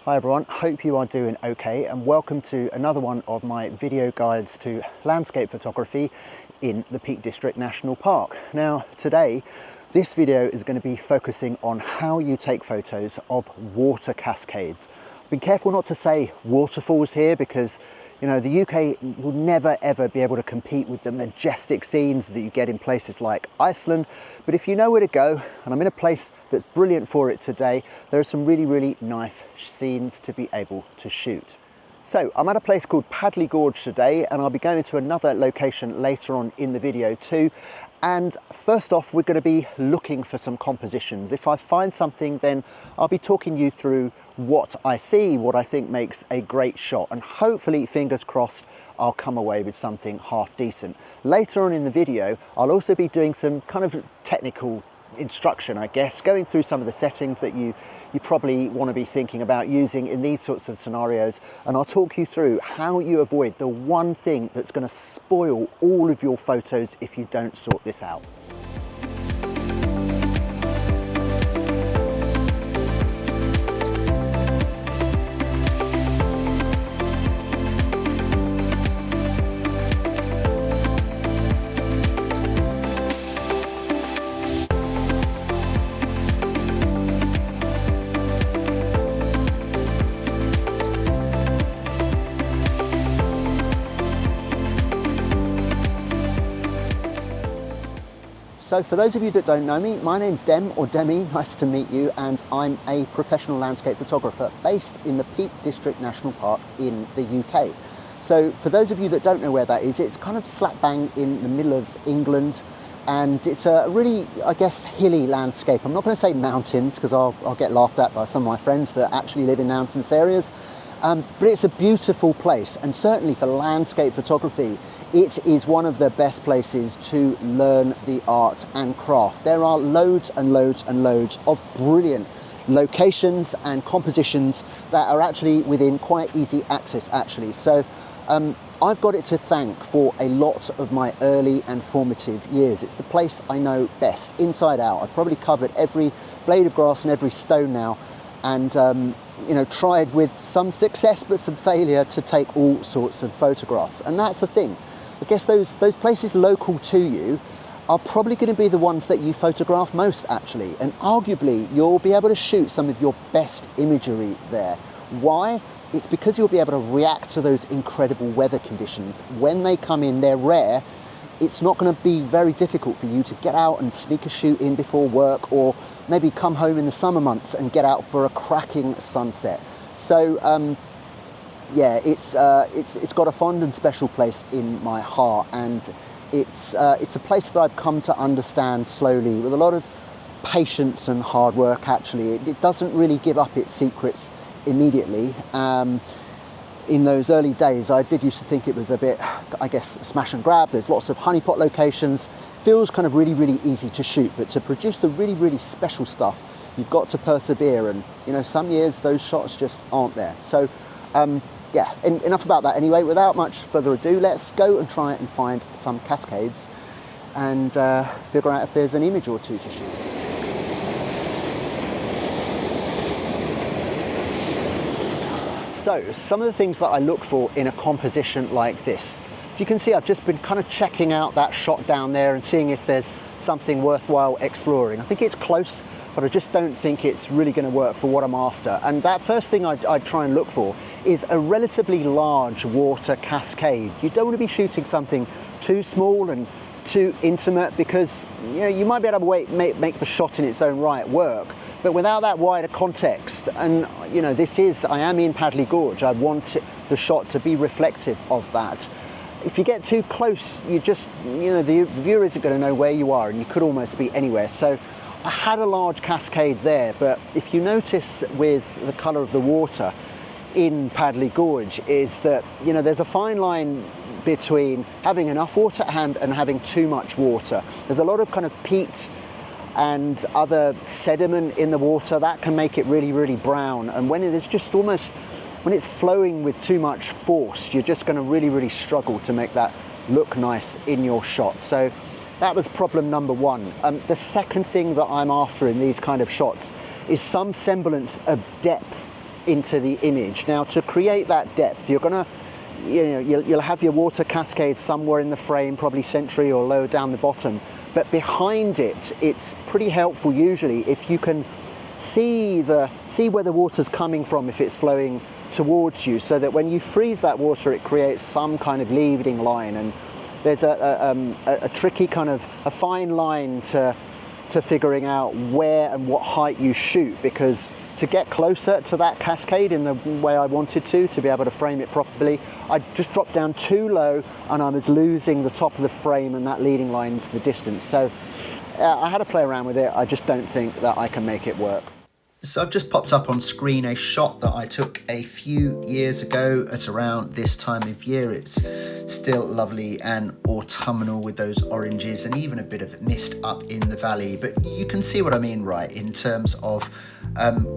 Hi everyone, hope you are doing okay and welcome to another one of my video guides to landscape photography in the Peak District National Park. Now today this video is going to be focusing on how you take photos of water cascades. I've been careful not to say waterfalls here because the UK will never ever be able to compete with the majestic scenes that you get in places like Iceland, but if you know where to go, and I'm in a place that's brilliant for it today, there are some really nice scenes to be able to shoot. So I'm at a place called Padley Gorge today, and I'll be going to another location later on in the video too. And first off, we're going to be looking for some compositions. If I find something, then I'll be talking you through what I see, what I think makes a great shot, and hopefully, fingers crossed, I'll come away with something half decent. Later on in the video, I'll also be doing some kind of technical instruction, I guess, going through some of the settings that you probably want to be thinking about using in these sorts of scenarios, and I'll talk you through how you avoid the one thing that's going to spoil all of your photos if you don't sort this out. So for those of you that don't know me, my name's Dem, or Demi, nice to meet you, and I'm a professional landscape photographer based in the Peak District National Park in the UK. So for those of you that don't know where that is, it's kind of slap bang in the middle of England, and it's a really, I guess, hilly landscape. I'm not going to say mountains because I'll get laughed at by some of my friends that actually live in mountainous areas, but it's a beautiful place, and certainly for landscape photography, it is one of the best places to learn the art and craft. There are loads and loads and loads of brilliant locations and compositions that are actually within quite easy access actually. So I've got it to thank for a lot of my early and formative years. It's the place I know best, inside out. I've probably covered every blade of grass and every stone now, and tried with some success but some failure to take all sorts of photographs. And that's the thing. I guess those places local to you are probably going to be the ones that you photograph most actually, and arguably you'll be able to shoot some of your best imagery there. Why? It's because you'll be able to react to those incredible weather conditions. When they come in, they're rare. It's not going to be very difficult for you to get out and sneak a shoot in before work, or maybe come home in the summer months and get out for a cracking sunset. So yeah, it's got a fond and special place in my heart, and it's a place that I've come to understand slowly with a lot of patience and hard work actually. It doesn't really give up its secrets immediately. In those early days I did used to think it was a bit, I guess, smash and grab. There's lots of honeypot locations, feels kind of really easy to shoot, but to produce the really special stuff you've got to persevere, and some years those shots just aren't there. So yeah, enough about that anyway. Without much further ado, let's go and try and find some cascades and figure out if there's an image or two to shoot. So, some of the things that I look for in a composition like this. As you can see, I've just been kind of checking out that shot down there and seeing if there's something worthwhile exploring. I think it's close, but I just don't think it's really going to work for what I'm after. And that first thing I'd try and look for is a relatively large water cascade. You don't want to be shooting something too small and too intimate, because you might be able to make the shot in its own right work, but without that wider context. And I am in Padley Gorge. I want the shot to be reflective of that. If you get too close, you just the viewer isn't going to know where you are, and you could almost be anywhere. So I had a large cascade there, but if you notice with the colour of the water in Padley Gorge is that there's a fine line between having enough water at hand and having too much water. There's a lot of kind of peat and other sediment in the water that can make it really brown, and when it's flowing with too much force, you're just going to really struggle to make that look nice in your shot. So that was problem number one. The second thing that I'm after in these kind of shots is some semblance of depth into the image. Now, to create that depth, you're gonna, you'll have your water cascade somewhere in the frame, probably centrally or lower down the bottom. But behind it, it's pretty helpful usually if you can see where the water's coming from, if it's flowing towards you, so that when you freeze that water, it creates some kind of leading line. And there's a tricky kind of a fine line to figuring out where and what height you shoot, because to get closer to that cascade in the way I wanted to be able to frame it properly, I just dropped down too low and I was losing the top of the frame and that leading line into the distance. So I had to play around with it. I just don't think that I can make it work. So I've just popped up on screen a shot that I took a few years ago at around this time of year. It's still lovely and autumnal with those oranges and even a bit of mist up in the valley. But you can see what I mean, right, in terms of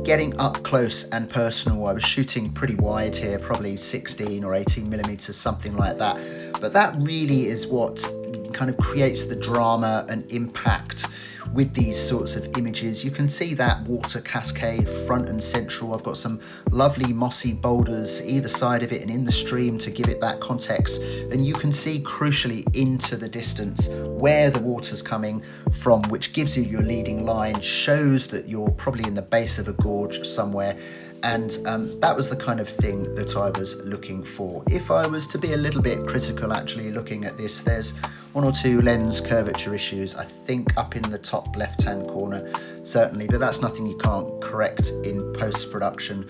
getting up close and personal. I was shooting pretty wide here, probably 16 or 18 millimeters, something like that. But that really is what kind of creates the drama and impact with these sorts of images. You can see that water cascade front and central. I've got some lovely mossy boulders either side of it and in the stream to give it that context. And you can see crucially into the distance where the water's coming from, which gives you your leading line, shows that you're probably in the base of a gorge somewhere. And that was the kind of thing that I was looking for. If I was to be a little bit critical actually looking at this, there's one or two lens curvature issues, I think up in the top left-hand corner, certainly, but that's nothing you can't correct in post-production.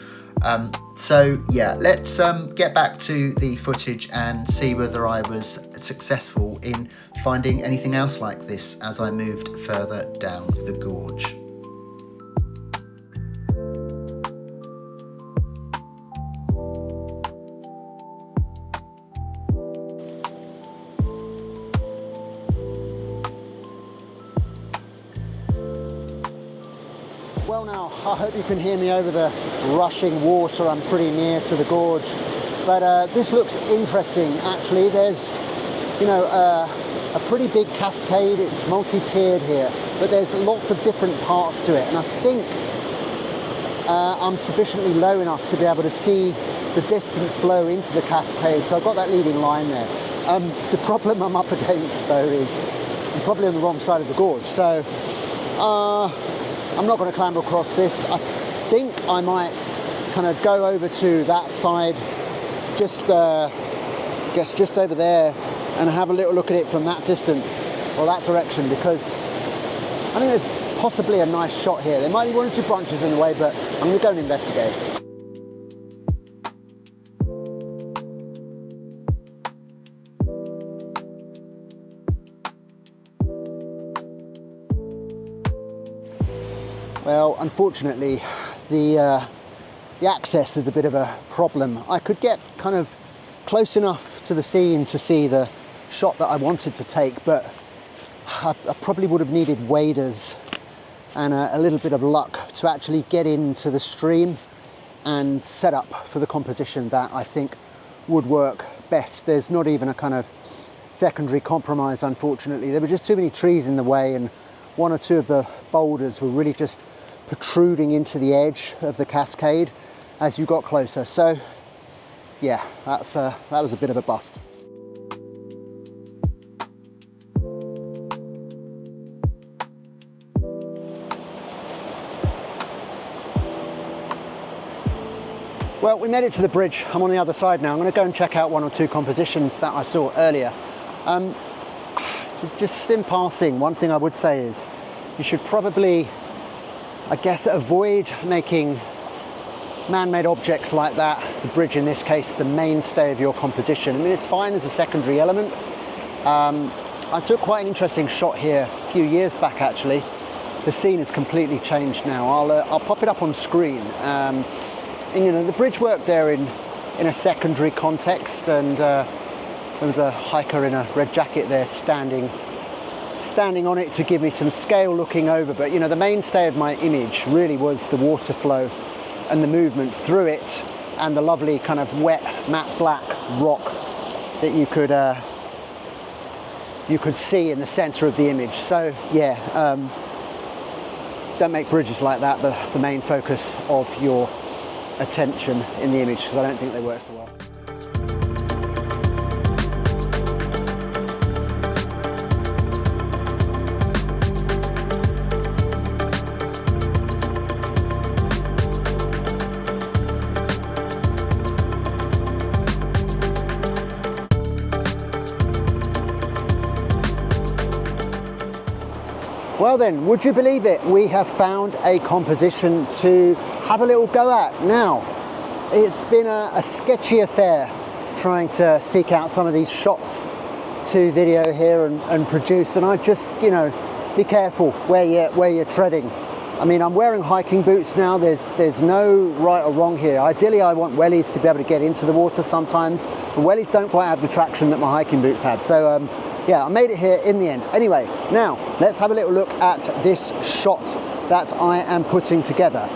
So yeah, let's get back to the footage and see whether I was successful in finding anything else like this as I moved further down the gorge. Well now, I hope you can hear me over the rushing water. I'm pretty near to the gorge, but this looks interesting actually. There's, a pretty big cascade. It's multi-tiered here, but there's lots of different parts to it, and I think I'm sufficiently low enough to be able to see the distant flow into the cascade, so I've got that leading line there. The problem I'm up against though is I'm probably on the wrong side of the gorge, so I'm not going to clamber across this. I think I might kind of go over to that side, just over there, and have a little look at it from that distance or that direction, because I think there's possibly a nice shot here. There might be one or two branches in the way, but I'm going to go and investigate. Well, unfortunately, the access is a bit of a problem. I could get kind of close enough to the scene to see the shot that I wanted to take, but I probably would have needed waders and a little bit of luck to actually get into the stream and set up for the composition that I think would work best. There's not even a kind of secondary compromise, unfortunately. There were just too many trees in the way, and one or two of the boulders were really just protruding into the edge of the cascade as you got closer. So yeah, that was a bit of a bust. Well, we made it to the bridge. I'm on the other side now. I'm going to go and check out one or two compositions that I saw earlier. Just in passing, one thing I would say is you should probably, I guess, avoid making man-made objects like that, the bridge in this case, the mainstay of your composition. I mean, it's fine as a secondary element. I took quite an interesting shot here a few years back actually. The scene has completely changed now. I'll pop it up on screen. And, the bridge worked there in a secondary context, and there was a hiker in a red jacket there standing on it to give me some scale looking over. But the mainstay of my image really was the water flow and the movement through it, and the lovely kind of wet matte black rock that you could see in the center of the image. So yeah, don't make bridges like that the main focus of your attention in the image, because I don't think they work so well. Well then, would you believe it? We have found a composition to have a little go at. Now, it's been a sketchy affair trying to seek out some of these shots to video here and produce, and I just, you know, be careful where you're treading. I mean, I'm wearing hiking boots now. There's no right or wrong here. Ideally, I want wellies to be able to get into the water sometimes, but wellies don't quite have the traction that my hiking boots have. So yeah, I made it here in the end. Anyway, now let's have a little look at this shot that I am putting together.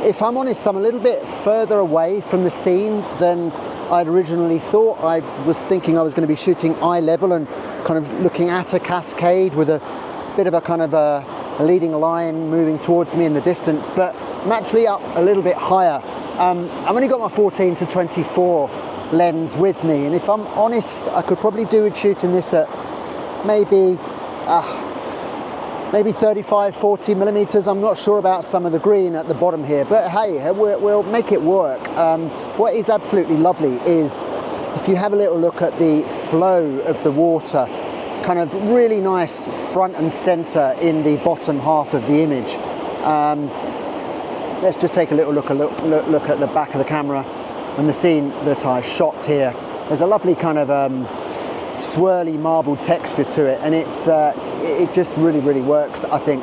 If I'm honest, I'm a little bit further away from the scene than I'd originally thought. I was thinking I was going to be shooting eye level and kind of looking at a cascade with a bit of a kind of a leading line moving towards me in the distance, but I'm actually up a little bit higher. I've only got my 14 to 24 lens with me, and if I'm honest, I could probably do with shooting this at maybe 35-40 millimeters. I'm not sure about some of the green at the bottom here, but hey, we'll make it work. What is absolutely lovely is if you have a little look at the flow of the water, kind of really nice front and center in the bottom half of the image. Let's just take a little look at the back of the camera and the scene that I shot here. There's a lovely kind of swirly marbled texture to it, and it just really works, I think.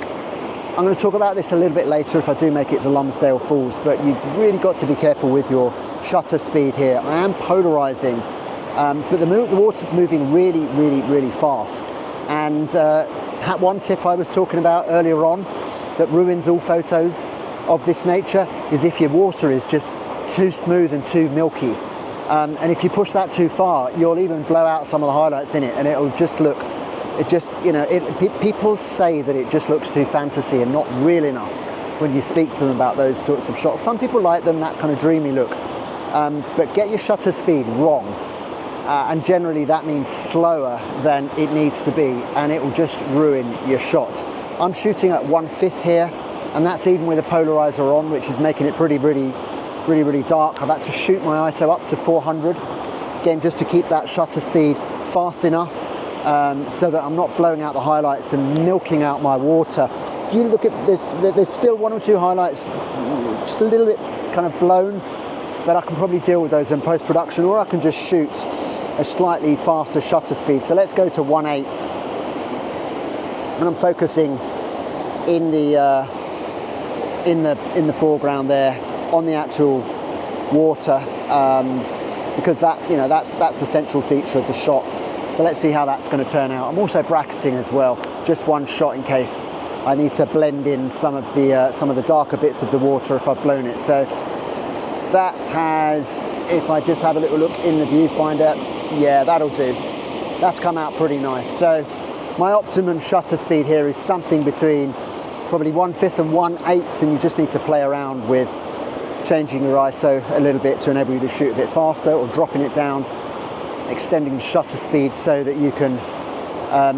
I'm going to talk about this a little bit later if I do make it to Lumsdale Falls, but you've really got to be careful with your shutter speed here. I am polarizing, but the water's moving really fast, and that one tip I was talking about earlier on that ruins all photos of this nature is if your water is just too smooth and too milky, and if you push that too far, you'll even blow out some of the highlights in it, and it'll just look, people say that it just looks too fantasy and not real enough when you speak to them about those sorts of shots. Some people like them, that kind of dreamy look, but get your shutter speed wrong, and generally that means slower than it needs to be, and it will just ruin your shot. I'm shooting at 1/5 here, and that's even with a polarizer on, which is making it really dark. I've had to shoot my ISO up to 400, again, just to keep that shutter speed fast enough, so that I'm not blowing out the highlights and milking out my water. If you look at this, there's still one or two highlights just a little bit kind of blown, but I can probably deal with those in post-production, or I can just shoot a slightly faster shutter speed. So let's go to 1/8, and I'm focusing in the foreground there on the actual water, because that's the central feature of the shot. So let's see how that's going to turn out. I'm also bracketing as well, just one shot in case I need to blend in some of the darker bits of the water if I've blown it. So that has, if I just have a little look in the viewfinder, yeah, that'll do. That's come out pretty nice. So my optimum shutter speed here is something between probably 1/5 and 1/8, and you just need to play around with changing your ISO a little bit to enable you to shoot a bit faster, or dropping it down, extending the shutter speed so that you can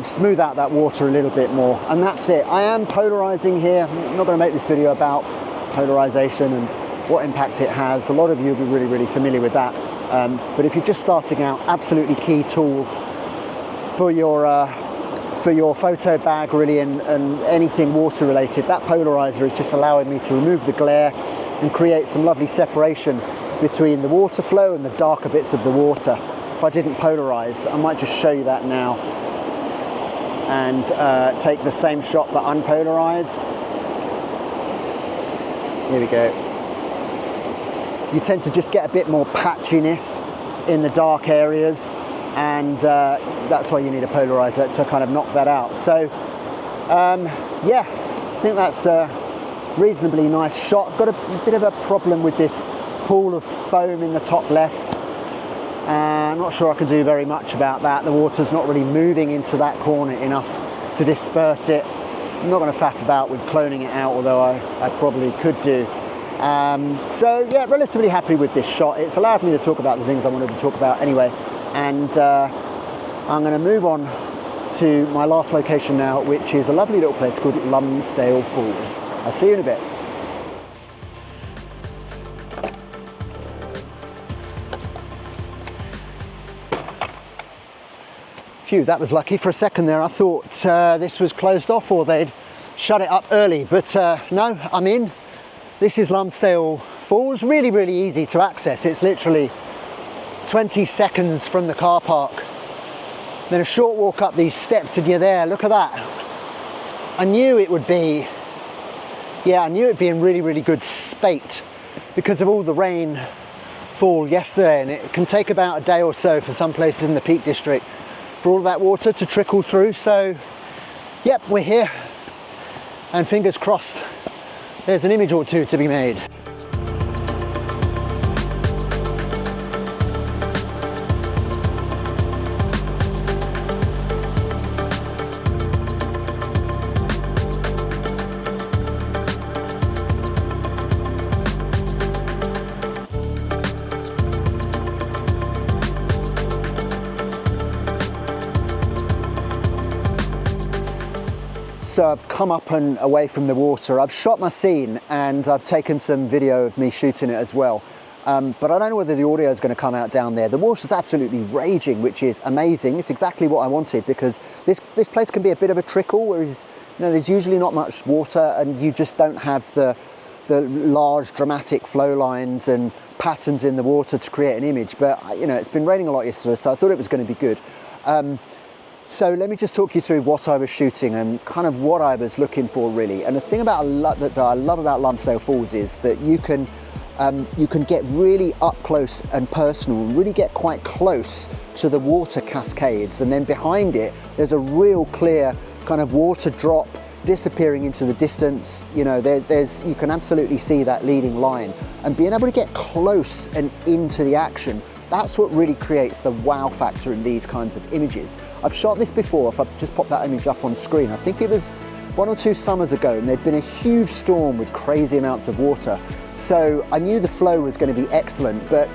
smooth out that water a little bit more. And that's it. I am polarizing here. I'm not going to make this video about polarization and what impact it has. A lot of you will be really familiar with that. But if you're just starting out, absolutely key tool for your photo bag, really, and anything water related. That polarizer is just allowing me to remove the glare and create some lovely separation between the water flow and the darker bits of the water. If I didn't polarize, I might just show you that now, and take the same shot but unpolarized. Here we go. You tend to just get a bit more patchiness in the dark areas, and that's why you need a polarizer to kind of knock that out. So yeah, I think that's a reasonably nice shot. Got a bit of a problem with this pool of foam in the top left. I'm not sure I can do very much about that. The water's not really moving into that corner enough to disperse it. I'm not going to faff about with cloning it out, although I probably could do. So yeah, relatively happy with this shot. It's allowed me to talk about the things I wanted to talk about anyway. And I'm going to move on to my last location now, which is a lovely little place called Lumsdale Falls. I'll see you in a bit. Phew, that was lucky. For a second there I thought this was closed off or they'd shut it up early, but no, I'm in. This is Lumsdale Falls, really, really easy to access. It's literally 20 seconds from the car park. Then a short walk up these steps and you're there. Look at that. I knew it would be in really, really good spate because of all the rainfall yesterday, and it can take about a day or so for some places in the Peak District for all that water to trickle through. So yep, we're here, and fingers crossed there's an image or two to be made. So I've come up and away from the water. I've shot my scene and I've taken some video of me shooting it as well. But I don't know whether the audio is going to come out down there. The water's absolutely raging, which is amazing. It's exactly what I wanted, because this place can be a bit of a trickle, whereas there's usually not much water and you just don't have the large dramatic flow lines and patterns in the water to create an image. But it's been raining a lot yesterday, so I thought it was going to be good. So let me just talk you through what I was shooting and kind of what I was looking for, really. And the thing that I love about Lumsdale Falls is that you can get really up close and personal and really get quite close to the water cascades. And then behind it, there's a real clear kind of water drop disappearing into the distance. You can absolutely see that leading line. And being able to get close and into the action, that's what really creates the wow factor in these kinds of images. I've shot this before. If I just pop that image up on screen, I think it was 1 or 2 summers ago, and there'd been a huge storm with crazy amounts of water. So I knew the flow was going to be excellent, but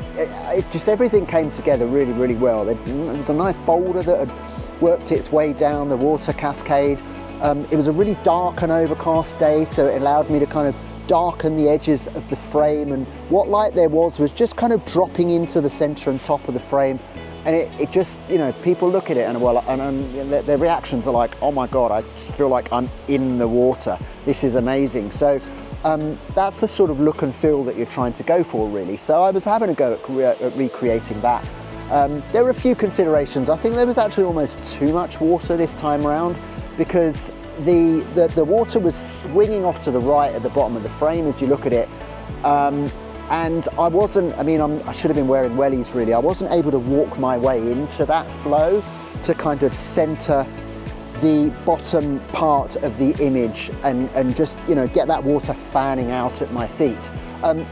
everything came together really, really well. There was a nice boulder that had worked its way down the water cascade. It was a really dark and overcast day, so it allowed me to kind of darken the edges of the frame, and what light there was just kind of dropping into the center and top of the frame. And it just, people look at it and their reactions are like, oh my God, I just feel like I'm in the water. This is amazing. So that's the sort of look and feel that you're trying to go for, really. So I was having a go at recreating that. There were a few considerations. I think there was actually almost too much water this time around, because the water was swinging off to the right at the bottom of the frame as you look at it. And I should have been wearing wellies, really. I wasn't able to walk my way into that flow to kind of center the bottom part of the image and just, get that water fanning out at my feet.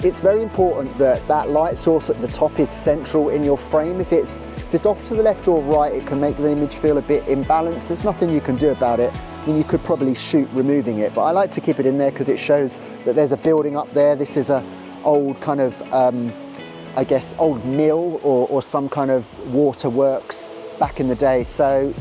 It's very important that that light source at the top is central in your frame. If it's off to the left or right, it can make the image feel a bit imbalanced. There's nothing you can do about it. You could probably shoot removing it, but I like to keep it in there because it shows that there's a building up there. This is a old kind of, old mill or some kind of waterworks back in the day. So,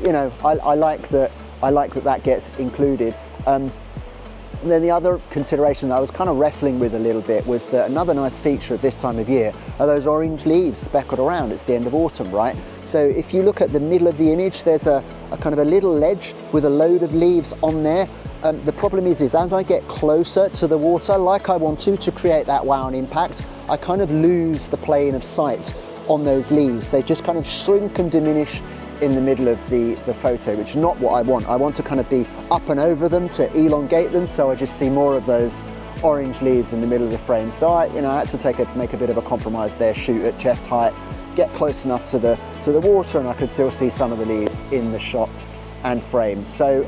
I like that gets included. And then the other consideration that I was kind of wrestling with a little bit was that another nice feature of this time of year are those orange leaves speckled around. It's the end of autumn, right? So if you look at the middle of the image, there's a kind of a little ledge with a load of leaves on there. The problem is as I get closer to the water, like I want to create that wow and impact, I kind of lose the plane of sight on those leaves. They just kind of shrink and diminish in the middle of the photo, which is not what I want. I want to kind of be up and over them to elongate them, so I just see more of those orange leaves in the middle of the frame. So I had to make a bit of a compromise there, shoot at chest height, get close enough to the water, and I could still see some of the leaves in the shot and frame. So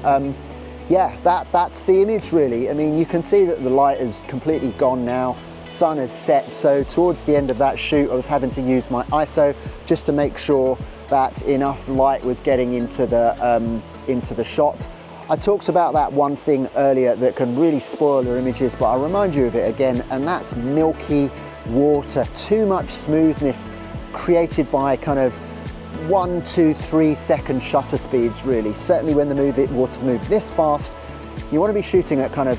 yeah, that's the image, really. I mean, you can see that the light is completely gone now. Sun has set, so towards the end of that shoot I was having to use my ISO just to make sure that enough light was getting into the shot. I talked about that one thing earlier that can really spoil your images, but I'll remind you of it again, and that's milky water. Too much smoothness created by kind of 1, 2, 3 second shutter speeds, really. Certainly when the water's moved this fast, you want to be shooting at kind of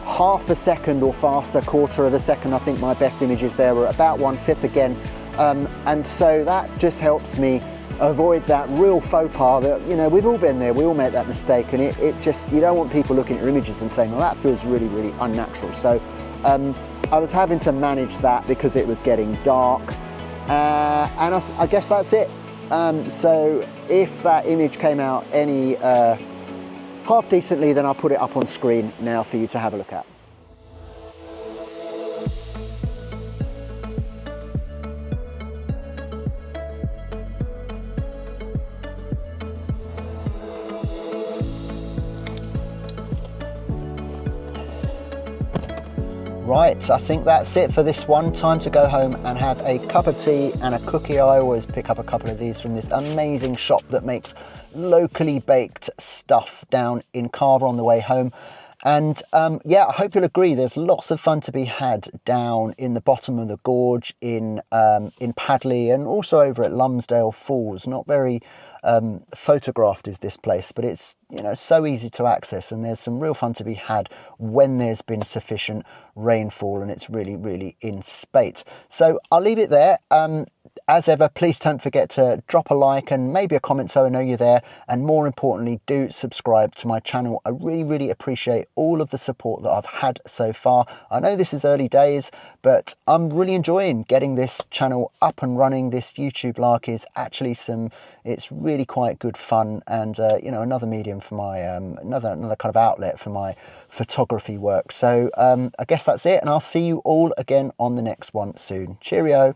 half a second or faster, quarter of a second. I think my best images there were about 1/5 again. And so that just helps me avoid that real faux pas that, you know, we've all been there, we all make that mistake, and it just, you don't want people looking at your images and saying, well, that feels really, really unnatural. So I was having to manage that because it was getting dark, and I guess that's it. So if that image came out any half decently, then I'll put it up on screen now for you to have a look at. Right, I think that's it for this one. Time to go home and have a cup of tea and a cookie. I always pick up a couple of these from this amazing shop that makes locally baked stuff down in Carver on the way home. And yeah, I hope you'll agree, there's lots of fun to be had down in the bottom of the gorge in Padley, and also over at Lumsdale Falls. Not very photographed is this place, but it's, you know, so easy to access, and there's some real fun to be had when there's been sufficient rainfall and it's really, really in spate. So I'll leave it there. As ever, please don't forget to drop a like and maybe a comment so I know you're there, and more importantly, do subscribe to my channel. I really, really appreciate all of the support that I've had so far. I know this is early days, but I'm really enjoying getting this channel up and running. This YouTube lark is actually it's really quite good fun, and you know, another medium for my another kind of outlet for my photography work. So I guess that's it, and I'll see you all again on the next one soon. Cheerio.